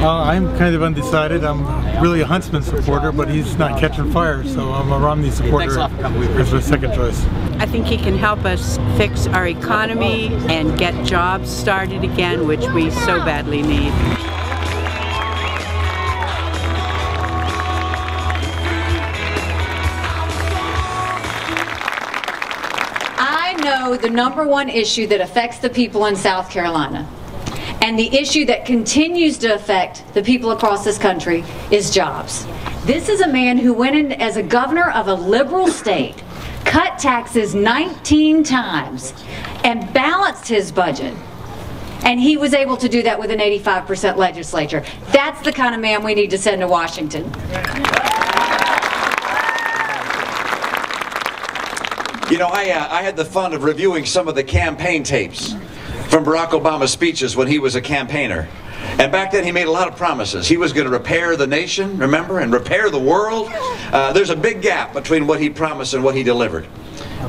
I'm kind of undecided. I'm really a Huntsman supporter, but he's not catching fire, so I'm a Romney supporter as my second choice. I think he can help us fix our economy and get jobs started again, which we so badly need. I know the #1 issue that affects the people in South Carolina, and the issue that continues to affect the people across this country, is jobs. This is a man who went in as a governor of a liberal state, cut taxes 19 times, and balanced his budget. And he was able to do that with an 85% legislature. That's the kind of man we need to send to Washington. You know, I had the fun of reviewing some of the campaign tapes from Barack Obama's speeches when he was a campaigner. And back then he made a lot of promises. He was going to repair the nation, remember, and repair the world. There's a big gap between what he promised and what he delivered.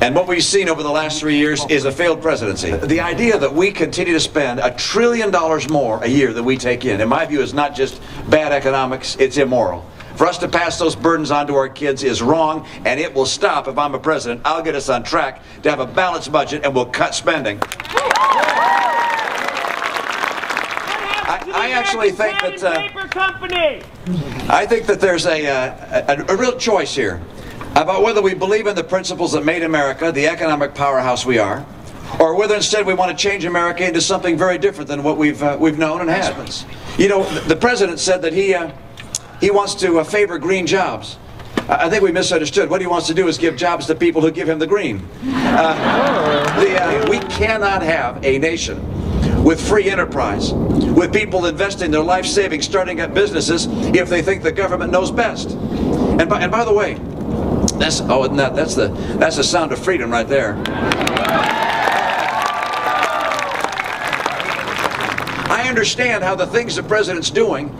And what we've seen over the last 3 years is a failed presidency. The idea that we continue to spend $1 trillion more a year than we take in my view, is not just bad economics, it's immoral. For us to pass those burdens on to our kids is wrong, and it will stop if I'm a president. I'll get us on track to have a balanced budget, and we'll cut spending. I actually think that I think that there's a real choice here about whether we believe in the principles that made America the economic powerhouse we are, or whether instead we want to change America into something very different than what we've known and had. You know, the president said that he wants to favor green jobs. I think we misunderstood. What he wants to do is give jobs to people who give him the green. We cannot have a nation with free enterprise, with people investing their life savings, starting up businesses, if they think the government knows best. And by the way, that's the sound of freedom right there. I understand how the things the president's doing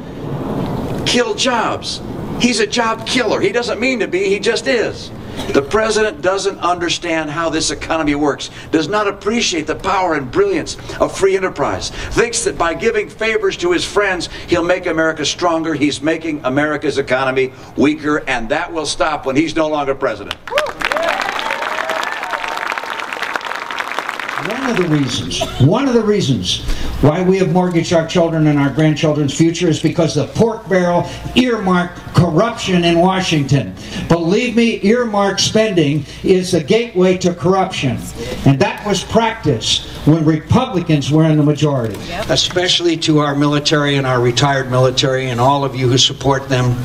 kill jobs. He's a job killer. He doesn't mean to be, he just is. The president doesn't understand how this economy works, does not appreciate the power and brilliance of free enterprise, thinks that by giving favors to his friends, he'll make America stronger. He's making America's economy weaker, and that will stop when he's no longer president. One of the reasons why we have mortgaged our children and our grandchildren's future is because the pork barrel earmarked corruption in Washington. Believe me, earmarked spending is the gateway to corruption. And that was practiced when Republicans were in the majority. Especially to our military and our retired military and all of you who support them,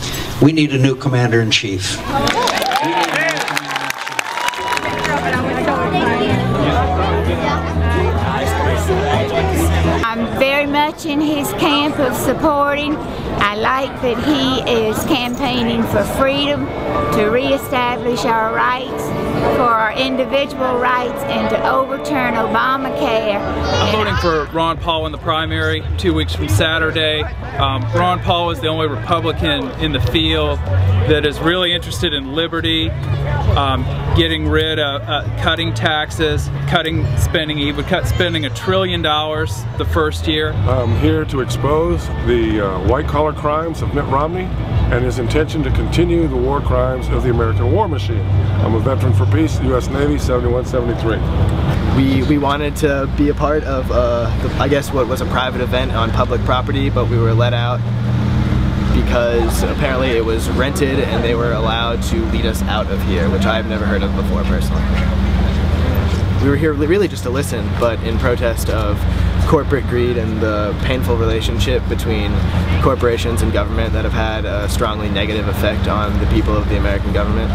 we need a new commander-in-chief. I'm very much in his camp of supporting. I like that he is campaigning for freedom, to reestablish our rights, for our individual rights, and to overturn Obamacare. I'm voting for Ron Paul in the primary 2 weeks from Saturday. Ron Paul is the only Republican in the field that is really interested in liberty, getting rid of, cutting taxes, cutting spending. He would cut spending $1 trillion the first year. I'm here to expose the white-collar crimes of Mitt Romney and his intention to continue the war crimes of the American war machine. I'm a veteran for peace, U.S. Navy, 71-73. We wanted to be a part of, I guess, what was a private event on public property, but we were let out because apparently it was rented and they were allowed to lead us out of here, which I've never heard of before personally. We were here really just to listen, but in protest of corporate greed and the painful relationship between corporations and government that have had a strongly negative effect on the people of the American government.